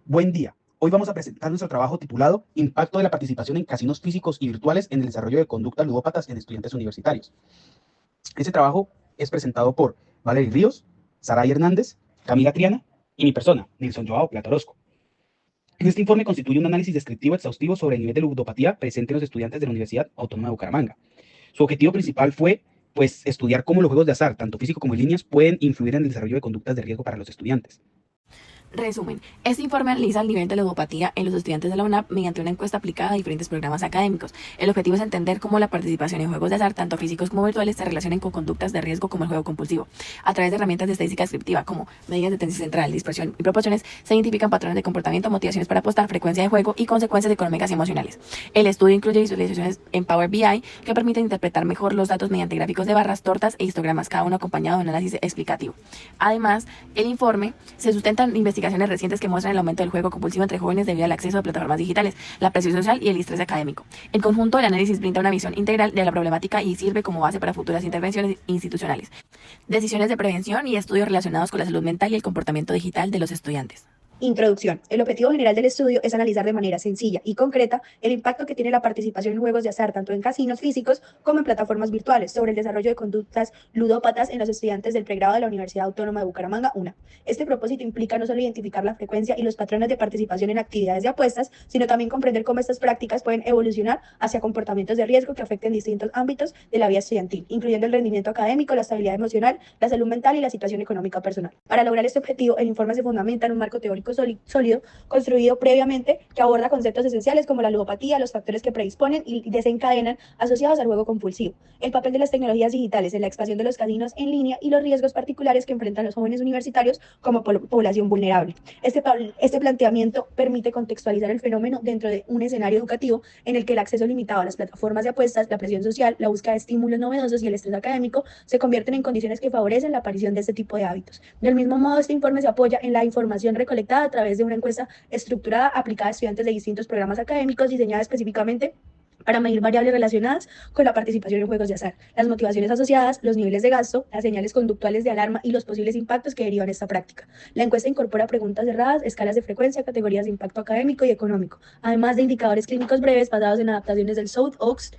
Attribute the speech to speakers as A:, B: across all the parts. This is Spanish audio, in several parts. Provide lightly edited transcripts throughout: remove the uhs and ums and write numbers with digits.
A: Buen día. Hoy vamos a presentar nuestro trabajo titulado Impacto de la participación en casinos físicos y virtuales en el desarrollo de conductas ludópatas en estudiantes universitarios. Este trabajo es presentado por Valery Ríos, Saray Hernández, Camila Triana y mi persona, Nilson Joao Plata Orozco. Este informe constituye un análisis descriptivo exhaustivo sobre el nivel de ludopatía presente en los estudiantes de la Universidad Autónoma de Bucaramanga. Su objetivo principal fue, estudiar cómo los juegos de azar, tanto físico como en líneas, pueden influir en el desarrollo de conductas de riesgo para los estudiantes.
B: Resumen. Este informe analiza el nivel de ludopatía en los estudiantes de la UNAP mediante una encuesta aplicada a diferentes programas académicos. El objetivo es entender cómo la participación en juegos de azar, tanto físicos como virtuales, se relacionan con conductas de riesgo como el juego compulsivo. A través de herramientas de estadística descriptiva como medidas de tendencia central, dispersión y proporciones, se identifican patrones de comportamiento, motivaciones para apostar, frecuencia de juego y consecuencias económicas y emocionales. El estudio incluye visualizaciones en Power BI que permiten interpretar mejor los datos mediante gráficos de barras, tortas e histogramas, cada uno acompañado de un análisis explicativo. Además, el informe se sustenta en investigaciones recientes que muestran el aumento del juego compulsivo entre jóvenes debido al acceso a plataformas digitales, la presión social y el estrés académico. En conjunto, el análisis brinda una visión integral de la problemática y sirve como base para futuras intervenciones institucionales, decisiones de prevención y estudios relacionados con la salud mental y el comportamiento digital de los estudiantes.
C: Introducción. El objetivo general del estudio es analizar de manera sencilla y concreta el impacto que tiene la participación en juegos de azar, tanto en casinos físicos como en plataformas virtuales, sobre el desarrollo de conductas ludópatas en los estudiantes del pregrado de la Universidad Autónoma de Bucaramanga, UNA. Este propósito implica no solo identificar la frecuencia y los patrones de participación en actividades de apuestas, sino también comprender cómo estas prácticas pueden evolucionar hacia comportamientos de riesgo que afecten distintos ámbitos de la vida estudiantil, incluyendo el rendimiento académico, la estabilidad emocional, la salud mental y la situación económica personal. Para lograr este objetivo, el informe se fundamenta en un marco teórico sólido construido previamente que aborda conceptos esenciales como la ludopatía, los factores que predisponen y desencadenan asociados al juego compulsivo, el papel de las tecnologías digitales en la expansión de los casinos en línea y los riesgos particulares que enfrentan los jóvenes universitarios como población vulnerable. Este planteamiento permite contextualizar el fenómeno dentro de un escenario educativo en el que el acceso limitado a las plataformas de apuestas, la presión social, la búsqueda de estímulos novedosos y el estrés académico se convierten en condiciones que favorecen la aparición de este tipo de hábitos. Del mismo modo, este informe se apoya en la información recolectada a través de una encuesta estructurada aplicada a estudiantes de distintos programas académicos diseñada específicamente para medir variables relacionadas con la participación en juegos de azar, las motivaciones asociadas, los niveles de gasto, las señales conductuales de alarma y los posibles impactos que derivan de esta práctica. La encuesta incorpora preguntas cerradas, escalas de frecuencia, categorías de impacto académico y económico, además de indicadores clínicos breves basados en adaptaciones del South Oaks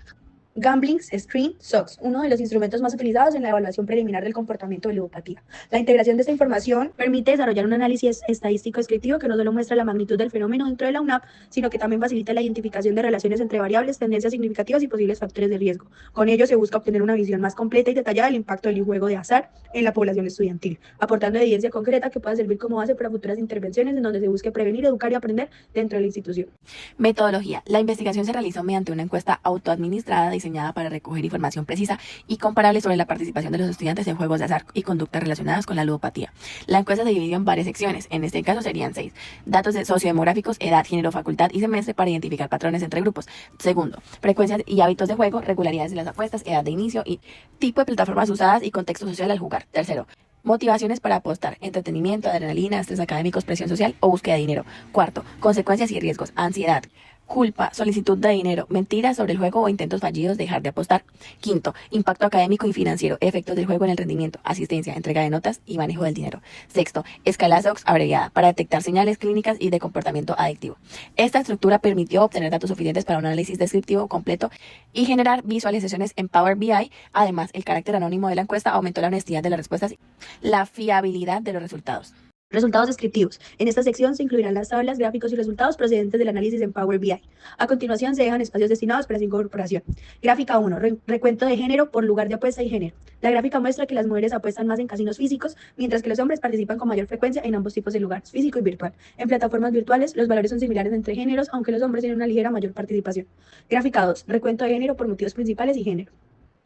C: Gambling Screen SOX, uno de los instrumentos más utilizados en la evaluación preliminar del comportamiento de ludopatía. La integración de esta información permite desarrollar un análisis estadístico descriptivo que no solo muestra la magnitud del fenómeno dentro de la UNAP, sino que también facilita la identificación de relaciones entre variables, tendencias significativas y posibles factores de riesgo. Con ello se busca obtener una visión más completa y detallada del impacto del juego de azar en la población estudiantil, aportando evidencia concreta que pueda servir como base para futuras intervenciones en donde se busque prevenir, educar y aprender dentro de la institución.
B: Metodología. La investigación se realizó mediante una encuesta autoadministrada diseñada para recoger información precisa y comparable sobre la participación de los estudiantes en juegos de azar y conductas relacionadas con la ludopatía. La encuesta se dividió en varias secciones, en este caso serían 6. Datos sociodemográficos, edad, género, facultad y semestre para identificar patrones entre grupos. Segundo, frecuencias y hábitos de juego, regularidades de las apuestas, edad de inicio y tipo de plataformas usadas y contexto social al jugar. Tercero, motivaciones para apostar, entretenimiento, adrenalina, estrés académicos, presión social o búsqueda de dinero. Cuarto, consecuencias y riesgos, ansiedad, culpa, solicitud de dinero, mentiras sobre el juego o intentos fallidos de dejar de apostar. Quinto, impacto académico y financiero, efectos del juego en el rendimiento, asistencia, entrega de notas y manejo del dinero. Sexto, escala SOX abreviada para detectar señales clínicas y de comportamiento adictivo. Esta estructura permitió obtener datos suficientes para un análisis descriptivo completo y generar visualizaciones en Power BI. Además, el carácter anónimo de la encuesta aumentó la honestidad de las respuestas y la fiabilidad de los resultados.
C: Resultados descriptivos. En esta sección se incluirán las tablas, gráficos y resultados procedentes del análisis en Power BI. A continuación se dejan espacios destinados para su incorporación. Gráfica 1. Recuento de género por lugar de apuesta y género. La gráfica muestra que las mujeres apuestan más en casinos físicos, mientras que los hombres participan con mayor frecuencia en ambos tipos de lugares, físico y virtual. En plataformas virtuales, los valores son similares entre géneros, aunque los hombres tienen una ligera mayor participación. Gráfica 2. Recuento de género por motivos principales y género.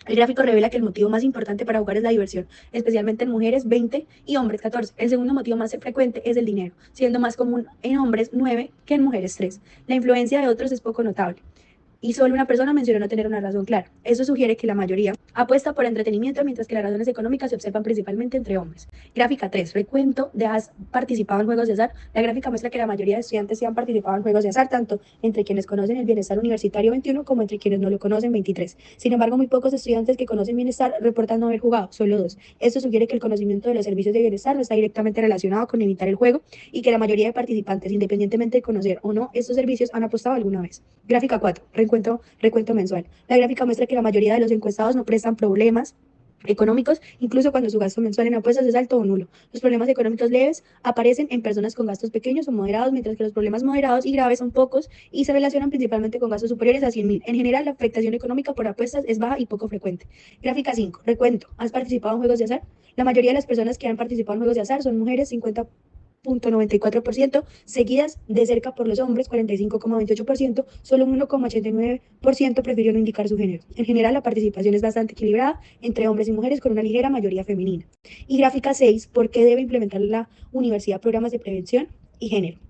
C: El gráfico revela que el motivo más importante para jugar es la diversión, especialmente en mujeres 20 y hombres 14. El segundo motivo más frecuente es el dinero, siendo más común en hombres 9 que en mujeres 3. La influencia de otros es poco notable y solo una persona mencionó no tener una razón clara. Eso sugiere que la mayoría Apuesta por entretenimiento, mientras que las razones económicas se observan principalmente entre hombres. Gráfica 3. Recuento de has participado en juegos de azar. La gráfica muestra que la mayoría de estudiantes sí han participado en juegos de azar, tanto entre quienes conocen el bienestar universitario 21 como entre quienes no lo conocen 23. Sin embargo, muy pocos estudiantes que conocen bienestar reportan no haber jugado, solo 2. Esto sugiere que el conocimiento de los servicios de bienestar no está directamente relacionado con evitar el juego y que la mayoría de participantes, independientemente de conocer o no estos servicios, han apostado alguna vez. Gráfica 4. Recuento mensual. La gráfica muestra que la mayoría de los encuestados no prestan problemas económicos, incluso cuando su gasto mensual en apuestas es alto o nulo. Los problemas económicos leves aparecen en personas con gastos pequeños o moderados, mientras que los problemas moderados y graves son pocos y se relacionan principalmente con gastos superiores a 100.000. En general, la afectación económica por apuestas es baja y poco frecuente. Gráfica 5. Recuento. ¿Has participado en juegos de azar? La mayoría de las personas que han participado en juegos de azar son mujeres, 50,94%, seguidas de cerca por los hombres, 45,28%, solo un 1,89% prefirió no indicar su género. En general, la participación es bastante equilibrada entre hombres y mujeres con una ligera mayoría femenina. Y gráfica 6, ¿por qué debe implementar la universidad programas de prevención y género?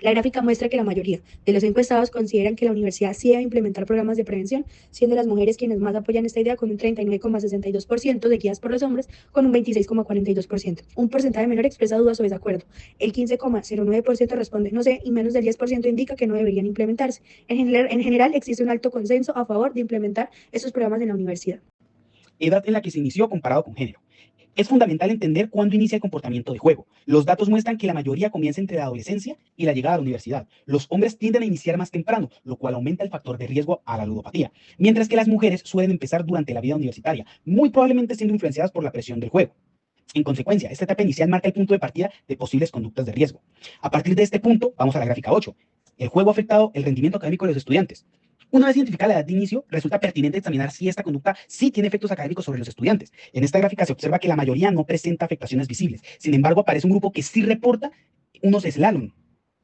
C: La gráfica muestra que la mayoría de los encuestados consideran que la universidad sí debe implementar programas de prevención, siendo las mujeres quienes más apoyan esta idea con un 39,62%, seguidas por los hombres con un 26,42%. Un porcentaje menor expresa dudas o desacuerdo. El 15,09% responde no sé y menos del 10% indica que no deberían implementarse. En general, existe un alto consenso a favor de implementar estos programas en la universidad.
A: Edad en la que se inició comparado con género. Es fundamental entender cuándo inicia el comportamiento de juego. Los datos muestran que la mayoría comienza entre la adolescencia y la llegada a la universidad. Los hombres tienden a iniciar más temprano, lo cual aumenta el factor de riesgo a la ludopatía, mientras que las mujeres suelen empezar durante la vida universitaria, muy probablemente siendo influenciadas por la presión del juego. En consecuencia, esta etapa inicial marca el punto de partida de posibles conductas de riesgo. A partir de este punto, vamos a la gráfica 8. El juego ha afectado el rendimiento académico de los estudiantes. Una vez identificada la edad de inicio, resulta pertinente examinar si esta conducta sí tiene efectos académicos sobre los estudiantes. En esta gráfica se observa que la mayoría no presenta afectaciones visibles. Sin embargo, aparece un grupo que sí reporta unos slalom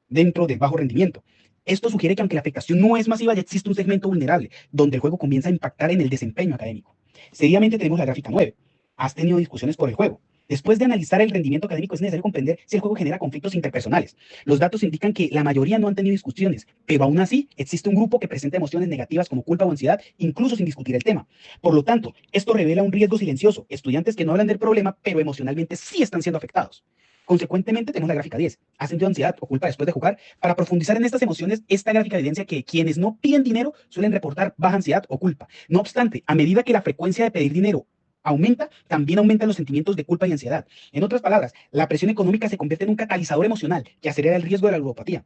A: dentro del bajo rendimiento. Esto sugiere que aunque la afectación no es masiva, ya existe un segmento vulnerable, donde el juego comienza a impactar en el desempeño académico. Seguidamente tenemos la gráfica 9. Has tenido discusiones por el juego. Después de analizar el rendimiento académico, es necesario comprender si el juego genera conflictos interpersonales. Los datos indican que la mayoría no han tenido discusiones, pero aún así existe un grupo que presenta emociones negativas como culpa o ansiedad, incluso sin discutir el tema. Por lo tanto, esto revela un riesgo silencioso, estudiantes que no hablan del problema, pero emocionalmente sí están siendo afectados. Consecuentemente, tenemos la gráfica 10. ¿Has sentido ansiedad o culpa después de jugar? Para profundizar en estas emociones, esta gráfica evidencia que quienes no piden dinero suelen reportar baja ansiedad o culpa. No obstante, a medida que la frecuencia de pedir dinero aumenta, también aumentan los sentimientos de culpa y ansiedad. En otras palabras, la presión económica se convierte en un catalizador emocional que acelera el riesgo de la ludopatía.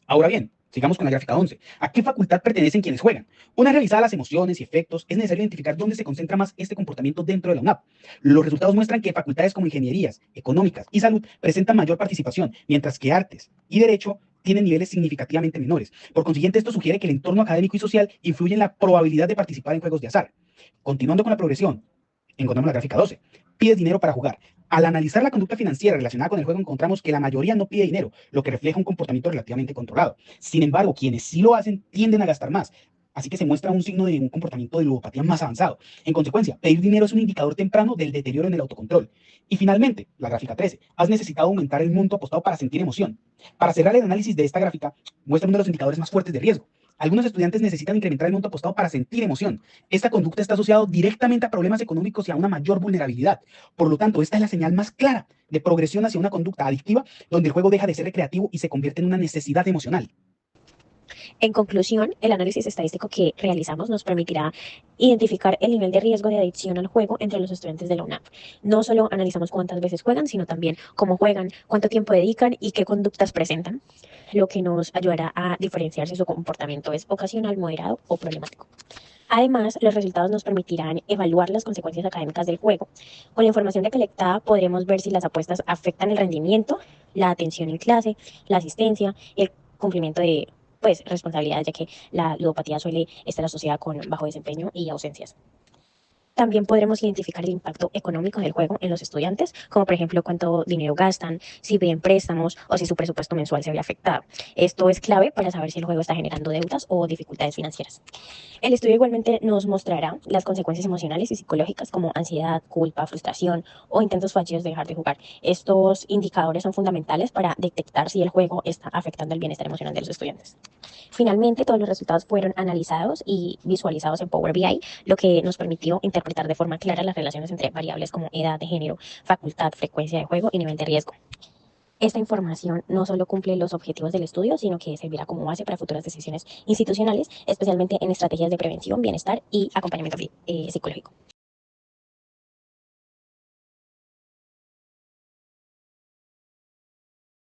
A: Ahora bien, sigamos con la gráfica 11. ¿A qué facultad pertenecen quienes juegan? Una vez revisadas las emociones y efectos, es necesario identificar dónde se concentra más este comportamiento dentro de la UNAP. Los resultados muestran que facultades como ingenierías, económicas y salud presentan mayor participación, mientras que artes y derecho tienen niveles significativamente menores. Por consiguiente, esto sugiere que el entorno académico y social influye en la probabilidad de participar en juegos de azar. Continuando con la progresión, encontramos la gráfica 12. Pides dinero para jugar. Al analizar la conducta financiera relacionada con el juego, encontramos que la mayoría no pide dinero, lo que refleja un comportamiento relativamente controlado. Sin embargo, quienes sí lo hacen tienden a gastar más. Así que se muestra un signo de un comportamiento de ludopatía más avanzado. En consecuencia, pedir dinero es un indicador temprano del deterioro en el autocontrol. Y finalmente, la gráfica 13. Has necesitado aumentar el monto apostado para sentir emoción. Para cerrar el análisis de esta gráfica, muestra uno de los indicadores más fuertes de riesgo. Algunos estudiantes necesitan incrementar el monto apostado para sentir emoción. Esta conducta está asociada directamente a problemas económicos y a una mayor vulnerabilidad. Por lo tanto, esta es la señal más clara de progresión hacia una conducta adictiva, donde el juego deja de ser recreativo y se convierte en una necesidad emocional.
D: En conclusión, el análisis estadístico que realizamos nos permitirá identificar el nivel de riesgo de adicción al juego entre los estudiantes de la UNAP. No solo analizamos cuántas veces juegan, sino también cómo juegan, cuánto tiempo dedican y qué conductas presentan, lo que nos ayudará a diferenciar si su comportamiento es ocasional, moderado o problemático. Además, los resultados nos permitirán evaluar las consecuencias académicas del juego. Con la información recolectada podremos ver si las apuestas afectan el rendimiento, la atención en clase, la asistencia y el cumplimiento de responsabilidades, ya que la ludopatía suele estar asociada con bajo desempeño y ausencias. También podremos identificar el impacto económico del juego en los estudiantes, como por ejemplo cuánto dinero gastan, si piden préstamos o si su presupuesto mensual se ve afectado. Esto es clave para saber si el juego está generando deudas o dificultades financieras. El estudio igualmente nos mostrará las consecuencias emocionales y psicológicas como ansiedad, culpa, frustración o intentos fallidos de dejar de jugar. Estos indicadores son fundamentales para detectar si el juego está afectando el bienestar emocional de los estudiantes. Finalmente, todos los resultados fueron analizados y visualizados en Power BI, lo que nos permitió interpretar interpretar de forma clara las relaciones entre variables como edad de género, facultad, frecuencia de juego y nivel de riesgo. Esta información no solo cumple los objetivos del estudio, sino que servirá como base para futuras decisiones institucionales, especialmente en estrategias de prevención, bienestar y acompañamiento psicológico.